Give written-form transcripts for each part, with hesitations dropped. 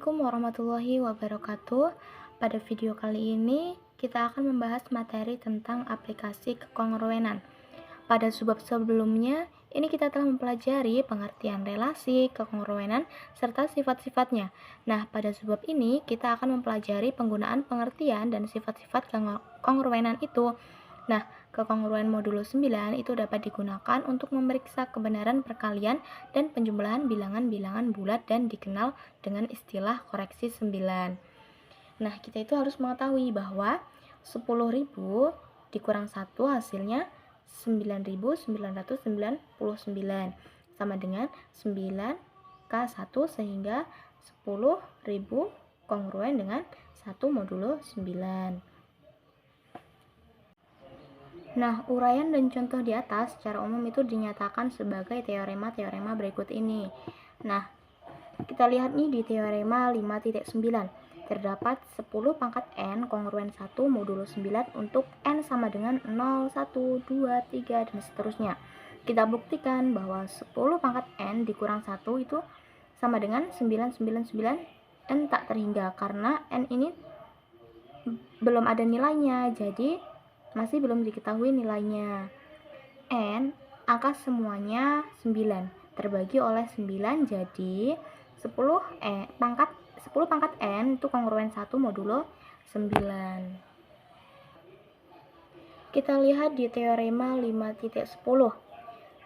Assalamualaikum warahmatullahi wabarakatuh. Pada video kali ini kita akan membahas materi tentang aplikasi kekongruenan. Pada subbab sebelumnya, ini kita telah mempelajari pengertian relasi, kekongruenan, serta sifat-sifatnya. Nah, pada subbab ini kita akan mempelajari penggunaan pengertian dan sifat-sifat kekongruenan itu. Nah, kekongruan modulo 9 itu dapat digunakan untuk memeriksa kebenaran perkalian dan penjumlahan bilangan-bilangan bulat dan dikenal dengan istilah koreksi 9. Nah, kita itu harus mengetahui bahwa 10.000 dikurang 1 hasilnya 9.999 sama dengan 9K1 sehingga 10.000 kongruen dengan 1 modulo 9. Nah, uraian dan contoh di atas secara umum itu dinyatakan sebagai teorema-teorema berikut ini. Nah, kita lihat nih di teorema 5.9. Terdapat 10 pangkat N kongruen 1 modulo 9 untuk N sama dengan 0, 1, 2, 3, dan seterusnya. Kita buktikan bahwa 10 pangkat N dikurang 1 itu sama dengan 999 N tak terhingga karena N ini belum ada nilainya, jadi masih belum diketahui nilainya. N, angka semuanya 9, terbagi oleh 9, jadi 10 pangkat N itu kongruen 1 modulo 9. Kita lihat di teorema 5.10.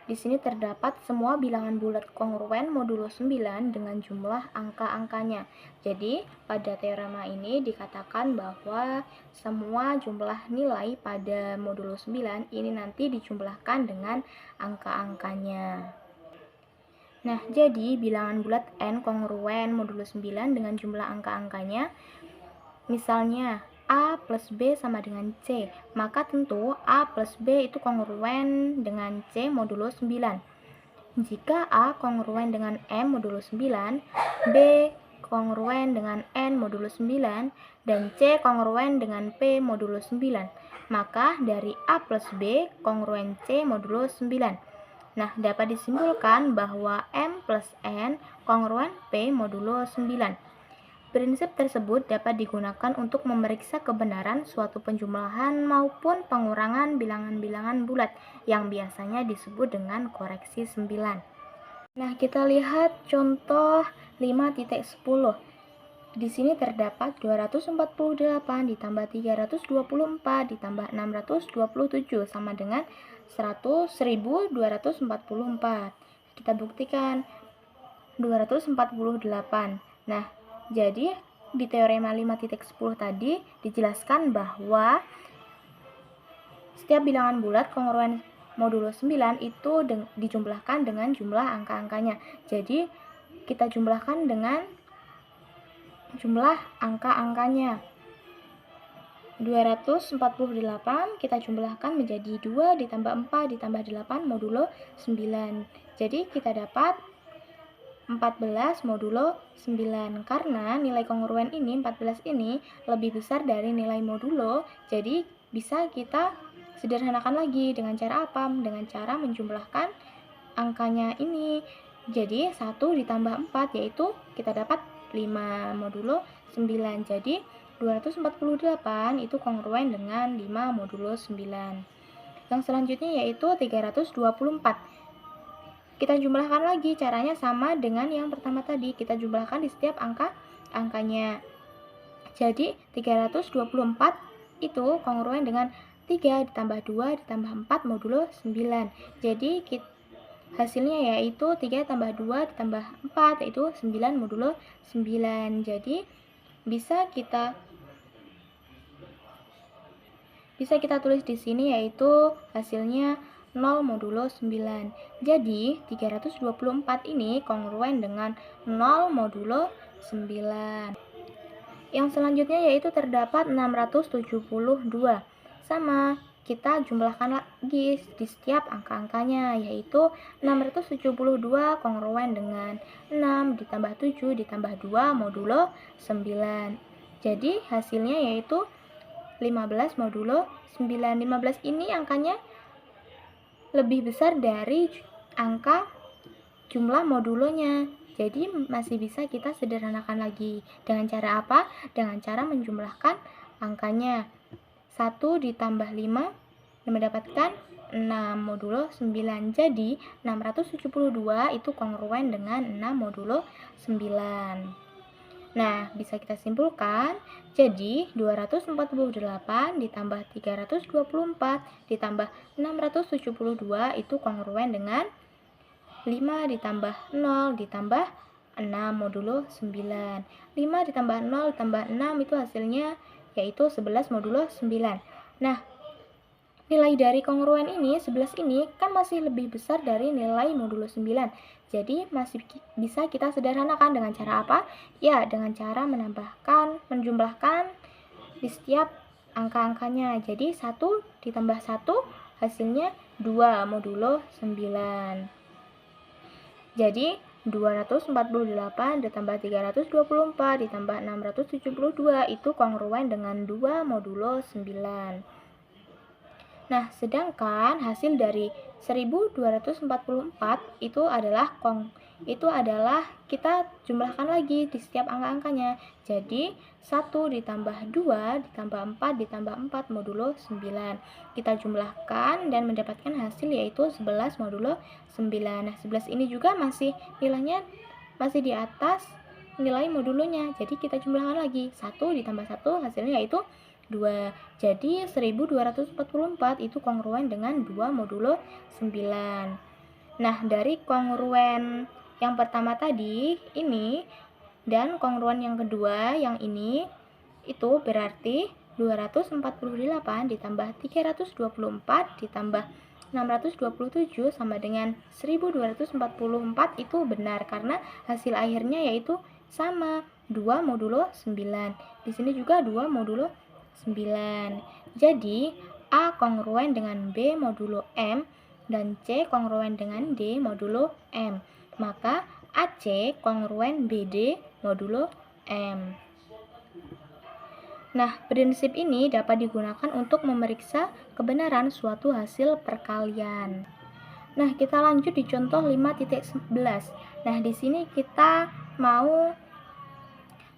Di sini terdapat semua bilangan bulat kongruen modulo 9 dengan jumlah angka-angkanya. Jadi, pada teorema ini dikatakan bahwa semua jumlah nilai pada modulo 9 ini nanti dijumlahkan dengan angka-angkanya. Nah, jadi bilangan bulat N kongruen modulo 9 dengan jumlah angka-angkanya, misalnya A plus B sama dengan C, maka tentu A plus B itu kongruen dengan C modulo 9. Jika A kongruen dengan M modulo 9, B kongruen dengan N modulo 9, dan C kongruen dengan P modulo 9, maka dari A plus B kongruen C modulo 9. Nah, dapat disimpulkan bahwa M plus N kongruen P modulo 9. Prinsip tersebut dapat digunakan untuk memeriksa kebenaran suatu penjumlahan maupun pengurangan bilangan-bilangan bulat yang biasanya disebut dengan koreksi 9. Nah, kita lihat contoh 5.10. Di sini terdapat 248 ditambah 324 ditambah 627 sama dengan 100.244. Kita buktikan 248. Nah, jadi di teorema 5.10 tadi dijelaskan bahwa setiap bilangan bulat kongruen modulo 9 itu dijumlahkan dengan jumlah angka-angkanya. Jadi kita jumlahkan dengan jumlah angka-angkanya. 248 kita jumlahkan menjadi 2 ditambah 4 ditambah 8 modulo 9. Jadi kita dapat 14 modulo 9 karena nilai kongruen ini 14 ini lebih besar dari nilai modulo, jadi bisa kita sederhanakan lagi dengan cara apa? Dengan cara menjumlahkan angkanya ini. Jadi 1 ditambah 4 yaitu kita dapat 5 modulo 9. Jadi 248 itu kongruen dengan 5 modulo 9. Yang selanjutnya yaitu 324. Kita jumlahkan lagi, caranya sama dengan yang pertama tadi, kita jumlahkan di setiap angkanya. Jadi 324 itu kongruen dengan 3 ditambah 2 ditambah 4 modulo 9. Jadi hasilnya yaitu 3 tambah 2 ditambah 4 yaitu 9 modulo 9. Jadi bisa kita tulis di sini yaitu hasilnya 0 modulo 9. Jadi 324 ini kongruen dengan 0 modulo 9. Yang selanjutnya yaitu terdapat 672. Sama, kita jumlahkan lagi di setiap angka-angkanya yaitu 672 kongruen dengan 6 ditambah 7 ditambah 2 modulo 9. Jadi hasilnya yaitu 15 modulo 9. 15 ini angkanya lebih besar dari angka jumlah modulonya. Jadi masih bisa kita sederhanakan lagi. Dengan cara apa? Dengan cara menjumlahkan angkanya. 1 ditambah 5 mendapatkan 6 modulo 9. Jadi 672 itu kongruen dengan 6 modulo 9. Nah, bisa kita simpulkan, jadi 248 ditambah 324 ditambah 672 itu kongruen dengan 5 ditambah 0 ditambah 6 modulo 9. 5 ditambah 0 ditambah 6 itu hasilnya yaitu 11 modulo 9. Nah, nilai dari kongruen ini, 11 ini, kan masih lebih besar dari nilai modulo 9. Jadi, masih bisa kita sederhanakan dengan cara apa? Ya, dengan cara menjumlahkan di setiap angka-angkanya. Jadi, 1 ditambah 1 hasilnya 2 modulo 9. Jadi, 248 ditambah 324 ditambah 672 itu kongruen dengan 2 modulo 9. Nah, sedangkan hasil dari 1244 itu adalah kita jumlahkan lagi di setiap angka-angkanya. Jadi, 1 ditambah 2 ditambah 4 ditambah 4 modulo 9. Kita jumlahkan dan mendapatkan hasil yaitu 11 modulo 9. Nah, 11 ini juga nilainya masih di atas nilai modulonya. Jadi, kita jumlahkan lagi. 1 ditambah 1 hasilnya yaitu 2. Jadi 1244 itu kongruen dengan 2 modulo 9. Nah, dari kongruen yang pertama tadi ini dan kongruen yang kedua yang ini itu berarti 248 ditambah 324 ditambah 627 sama dengan 1244 itu benar karena hasil akhirnya yaitu sama 2 modulo 9. Di sini juga 2 modulo 9. Jadi, A kongruen dengan B modulo M dan C kongruen dengan D modulo M. Maka AC kongruen BD modulo M. Nah, prinsip ini dapat digunakan untuk memeriksa kebenaran suatu hasil perkalian. Nah, kita lanjut di contoh 5.11. Nah, di sini kita mau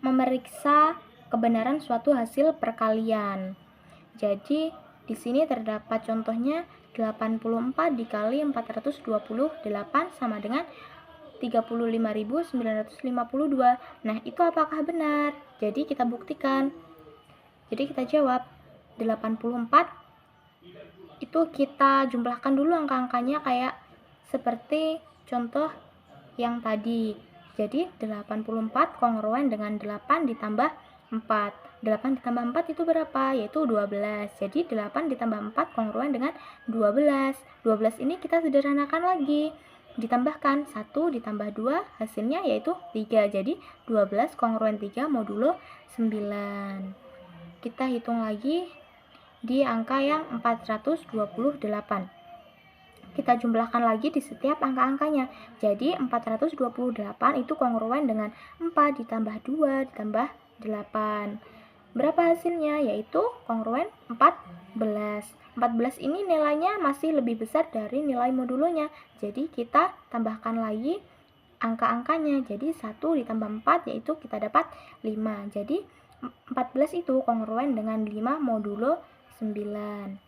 memeriksa kebenaran suatu hasil perkalian. Jadi, di sini terdapat contohnya 84 dikali 428 sama dengan 35.952. Nah, itu apakah benar? Jadi, kita buktikan. Jadi, kita jawab 84 itu kita jumlahkan dulu angka-angkanya kayak seperti contoh yang tadi. Jadi 84 kongruen dengan 8 ditambah 4. 8 ditambah 4 itu berapa? Yaitu 12. Jadi 8 ditambah 4 kongruen dengan 12. 12 ini kita sederhanakan lagi. Ditambahkan 1 ditambah 2 hasilnya yaitu 3. Jadi 12 kongruen 3 modulo 9. Kita hitung lagi di angka yang 428. Kita jumlahkan lagi di setiap angka-angkanya. Jadi 428 itu kongruen dengan 4 ditambah 2 ditambah 8. Berapa hasilnya? Yaitu kongruen 14. 14 ini nilainya masih lebih besar dari nilai modulonya. Jadi kita tambahkan lagi angka-angkanya. Jadi 1 ditambah 4 yaitu kita dapat 5. Jadi 14 itu kongruen dengan 5 modulo 9.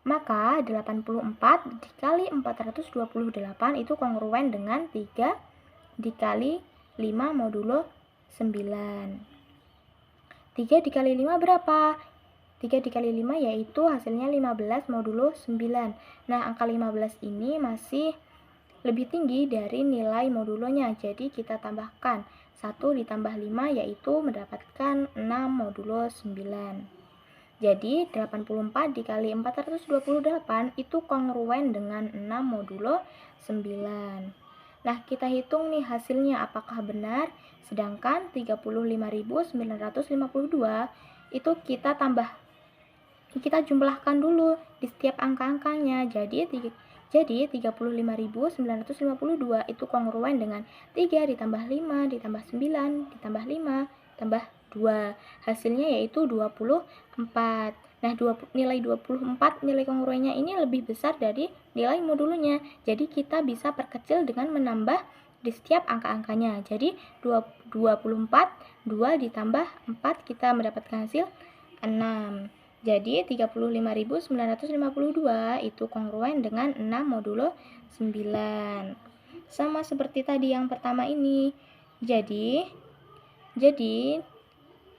Maka 84 dikali 428 itu kongruen dengan 3 dikali 5 modulo 9. 3 dikali 5 berapa? 3 dikali 5 yaitu hasilnya 15 modulo 9. Nah, angka 15 ini masih lebih tinggi dari nilai modulonya. Jadi kita tambahkan 1 ditambah 5 yaitu mendapatkan 6 modulo 9. Jadi 84 dikali 428 itu kongruen dengan 6 modulo 9. Nah, kita hitung nih hasilnya apakah benar. Sedangkan 35.952 itu kita jumlahkan dulu di setiap angka-angkanya. Jadi 35.952 itu kongruen dengan 3 ditambah 5 ditambah 9 ditambah 5 tambah 2. Hasilnya yaitu 24. Nah, nilai 24 nilai kongruennya ini lebih besar dari nilai modulonya. Jadi kita bisa perkecil dengan menambah di setiap angka-angkanya. Jadi 24, 2 ditambah 4 kita mendapatkan hasil 6. Jadi 35.952 itu kongruen dengan 6 modulo 9. Sama seperti tadi yang pertama ini. Jadi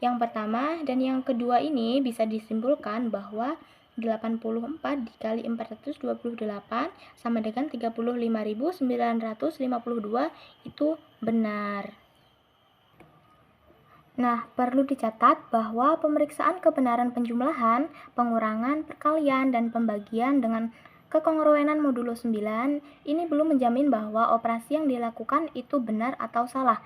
yang pertama dan yang kedua ini bisa disimpulkan bahwa 84 dikali 428 sama dengan 35.952 itu benar. Nah, perlu dicatat bahwa pemeriksaan kebenaran penjumlahan, pengurangan, perkalian, dan pembagian dengan kekongruenan modulo 9 ini belum menjamin bahwa operasi yang dilakukan itu benar atau salah.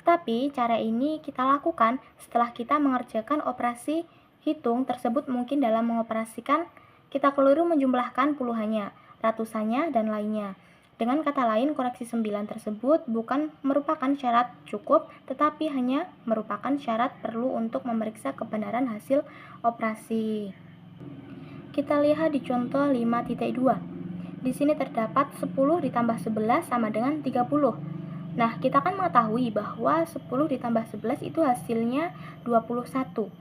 Tetapi cara ini kita lakukan setelah kita mengerjakan operasi hitung tersebut. Mungkin dalam mengoperasikan kita keliru menjumlahkan puluhannya, ratusannya, dan lainnya. Dengan kata lain, koreksi 9 tersebut bukan merupakan syarat cukup, tetapi hanya merupakan syarat perlu untuk memeriksa kebenaran hasil operasi. Kita lihat di contoh 5.2. Di sini terdapat 10 ditambah 11 sama dengan 30. Nah, kita kan mengetahui bahwa 10 ditambah 11 itu hasilnya 21.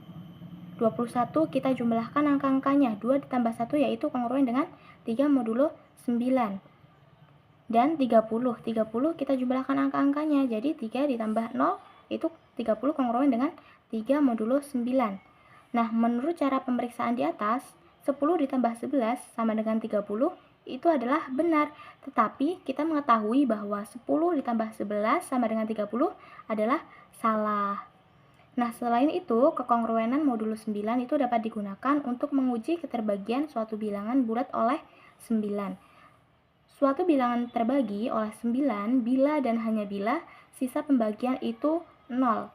21 kita jumlahkan angka-angkanya. 2 ditambah 1 yaitu kongruen dengan 3 modulo 9. Dan 30 kita jumlahkan angka-angkanya, jadi 3 ditambah 0 itu 30 kongruen dengan 3 modulo 9. Nah, menurut cara pemeriksaan di atas, 10 ditambah 11 sama dengan 30 itu adalah benar, tetapi kita mengetahui bahwa 10 ditambah 11 sama dengan 30 adalah salah. Nah, selain itu, kekongruenan modulo 9 itu dapat digunakan untuk menguji keterbagian suatu bilangan bulat oleh 9. Suatu bilangan terbagi oleh 9 bila dan hanya bila sisa pembagian itu 0.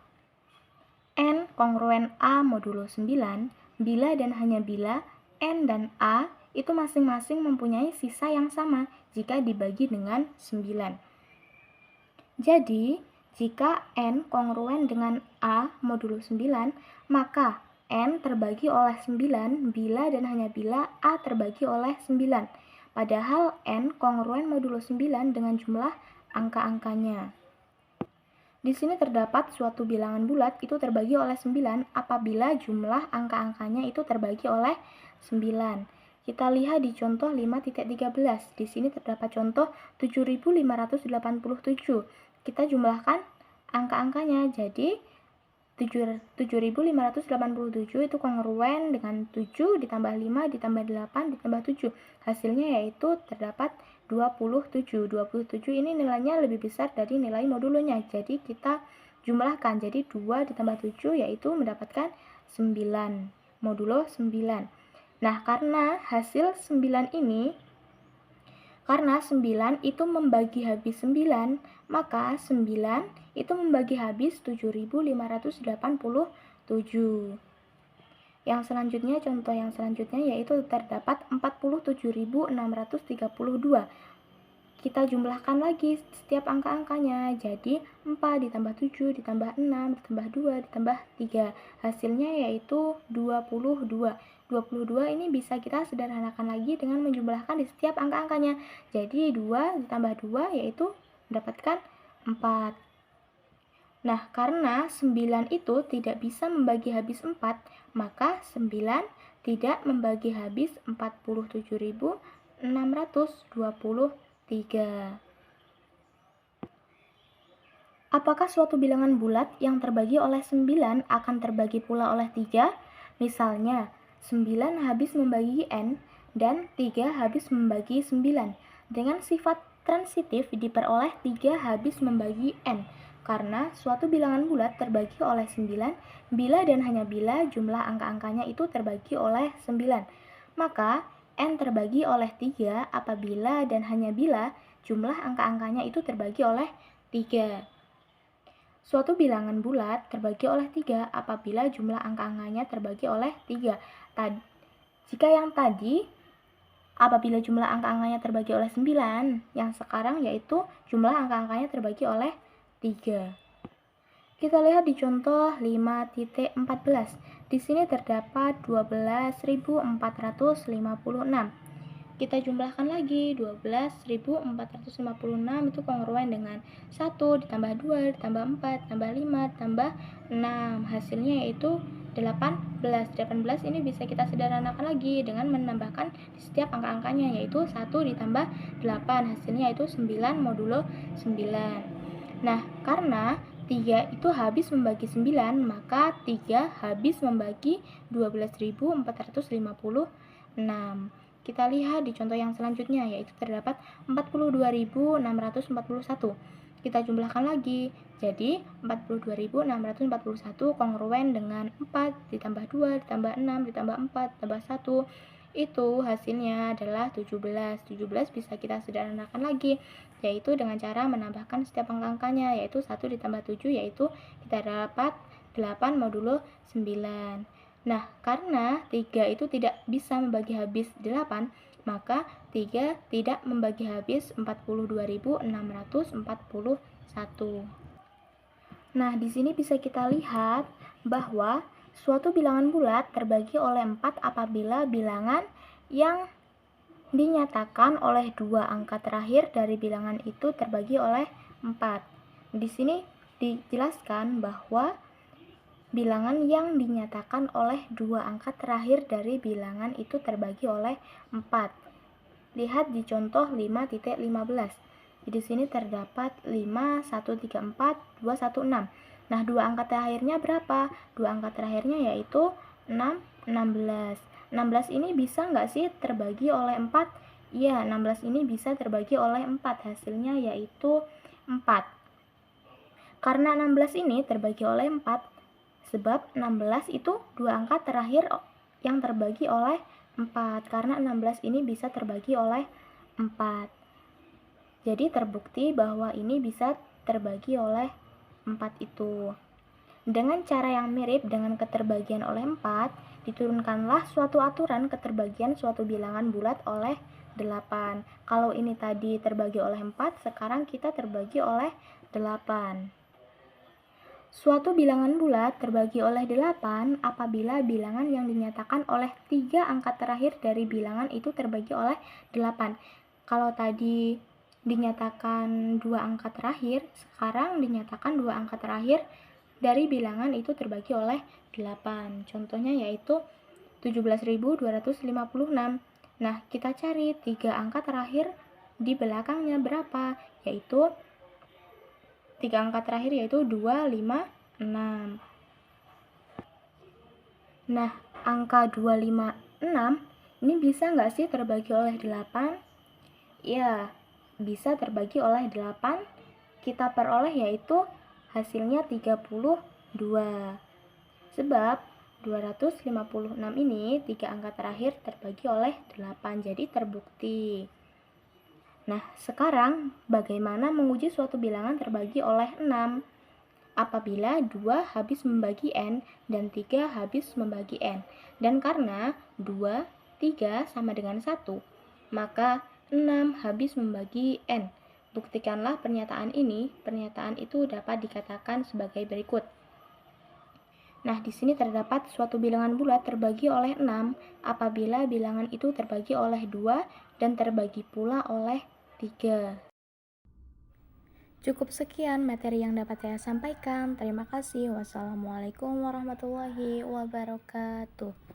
N kongruen A modulo 9 bila dan hanya bila N dan A itu masing-masing mempunyai sisa yang sama jika dibagi dengan 9. Jadi, jika N kongruen dengan A modulo 9, maka N terbagi oleh 9 bila dan hanya bila A terbagi oleh 9. Padahal N kongruen modulo 9 dengan jumlah angka-angkanya. Di sini terdapat suatu bilangan bulat itu terbagi oleh 9 apabila jumlah angka-angkanya itu terbagi oleh 9. Kita lihat di contoh 5.13. Di sini terdapat contoh 7.587. Kita jumlahkan angka-angkanya. Jadi 7.587 itu kongruen dengan 7 ditambah 5 ditambah 8 ditambah 7. Hasilnya yaitu terdapat 27. 27 ini nilainya lebih besar dari nilai modulonya. Jadi kita jumlahkan. Jadi 2 ditambah 7 yaitu mendapatkan 9. Modulo 9. Nah, karena hasil 9 ini, karena 9 itu membagi habis 9, maka 9 itu membagi habis 7.587. Yang selanjutnya, contoh yang selanjutnya yaitu terdapat 47.632. Kita jumlahkan lagi setiap angka-angkanya. Jadi 4 ditambah 7 ditambah 6 ditambah 2 ditambah 3. Hasilnya yaitu 22. 22 ini bisa kita sederhanakan lagi dengan menjumlahkan di setiap angka-angkanya. Jadi 2 ditambah 2 yaitu mendapatkan 4. Nah, karena 9 itu tidak bisa membagi habis 4, maka 9 tidak membagi habis 47.623. Apakah suatu bilangan bulat yang terbagi oleh 9 akan terbagi pula oleh 3? Misalnya, 9 habis membagi N dan 3 habis membagi 9. Dengan sifat transitif diperoleh 3 habis membagi N. Karena suatu bilangan bulat terbagi oleh 9 bila dan hanya bila jumlah angka-angkanya itu terbagi oleh 9. Maka N terbagi oleh 3 apabila dan hanya bila jumlah angka-angkanya itu terbagi oleh 3. Suatu bilangan bulat terbagi oleh 3 apabila jumlah angka-angkanya terbagi oleh 3. Jika yang tadi apabila jumlah angka-angkanya terbagi oleh 9, yang sekarang yaitu jumlah angka-angkanya terbagi oleh 3. Kita lihat di contoh 5.14. Di sini terdapat 12.456. Kita jumlahkan lagi, 12.456 itu kongruen dengan 1 ditambah 2 ditambah 4 ditambah 5 ditambah 6. Hasilnya yaitu 18. 18 ini bisa kita sederhanakan lagi dengan menambahkan di setiap angka-angkanya, yaitu 1 ditambah 8. Hasilnya yaitu 9 modulo 9. Nah, karena 3 itu habis membagi 9, maka 3 habis membagi 12.456. Kita lihat di contoh yang selanjutnya, yaitu terdapat 42.641. Kita jumlahkan lagi, jadi 42.641 kongruen dengan 4 ditambah 2 ditambah 6 ditambah 4 ditambah 1. Itu hasilnya adalah 17. 17 bisa kita sederhanakan lagi, yaitu dengan cara menambahkan setiap angka-angkanya, yaitu 1 ditambah 7, yaitu kita dapat 8 modulo 9. Nah, karena 3 itu tidak bisa membagi habis 8, maka 3 tidak membagi habis 42.641. Nah, di sini bisa kita lihat bahwa suatu bilangan bulat terbagi oleh 4 apabila bilangan yang dinyatakan oleh dua angka terakhir dari bilangan itu terbagi oleh 4. Di sini dijelaskan bahwa bilangan yang dinyatakan oleh dua angka terakhir dari bilangan itu terbagi oleh 4. Lihat di contoh 5.15. Di sini terdapat 5, 1, 3, 4, 2, 1, 6. Nah, dua angka terakhirnya berapa? Dua angka terakhirnya yaitu 6, 16. 16 ini bisa nggak sih terbagi oleh 4? Iya, 16 ini bisa terbagi oleh 4. Hasilnya yaitu 4. Karena 16 ini terbagi oleh 4, sebab 16 itu dua angka terakhir yang terbagi oleh 4. Karena 16 ini bisa terbagi oleh 4. Jadi terbukti bahwa ini bisa terbagi oleh 4 itu. Dengan cara yang mirip dengan keterbagian oleh 4, diturunkanlah suatu aturan keterbagian suatu bilangan bulat oleh 8. Kalau ini tadi terbagi oleh 4, sekarang kita terbagi oleh 8. Suatu bilangan bulat terbagi oleh 8 apabila bilangan yang dinyatakan oleh 3 angka terakhir dari bilangan itu terbagi oleh 8. Kalau tadi dinyatakan 2 angka terakhir, sekarang dinyatakan 2 angka terakhir dari bilangan itu terbagi oleh 8. Contohnya yaitu 17.256. Nah, kita cari 3 angka terakhir di belakangnya berapa, yaitu 3 angka terakhir yaitu 2, 5, 6. Nah, angka 2, 5, 6 ini bisa nggak sih terbagi oleh 8? Ya, bisa terbagi oleh 8. Kita peroleh yaitu hasilnya 32. Sebab 256 ini 3 angka terakhir terbagi oleh 8, jadi terbukti. Nah, sekarang bagaimana menguji suatu bilangan terbagi oleh 6? Apabila 2 habis membagi n dan 3 habis membagi n. Dan karena 2, 3 sama dengan 1, maka 6 habis membagi n. Buktikanlah pernyataan ini. Pernyataan itu dapat dikatakan sebagai berikut. Nah, di sini terdapat suatu bilangan bulat terbagi oleh 6 apabila bilangan itu terbagi oleh 2 dan terbagi pula oleh 3. Cukup sekian materi yang dapat saya sampaikan. Terima kasih. Wassalamualaikum warahmatullahi wabarakatuh.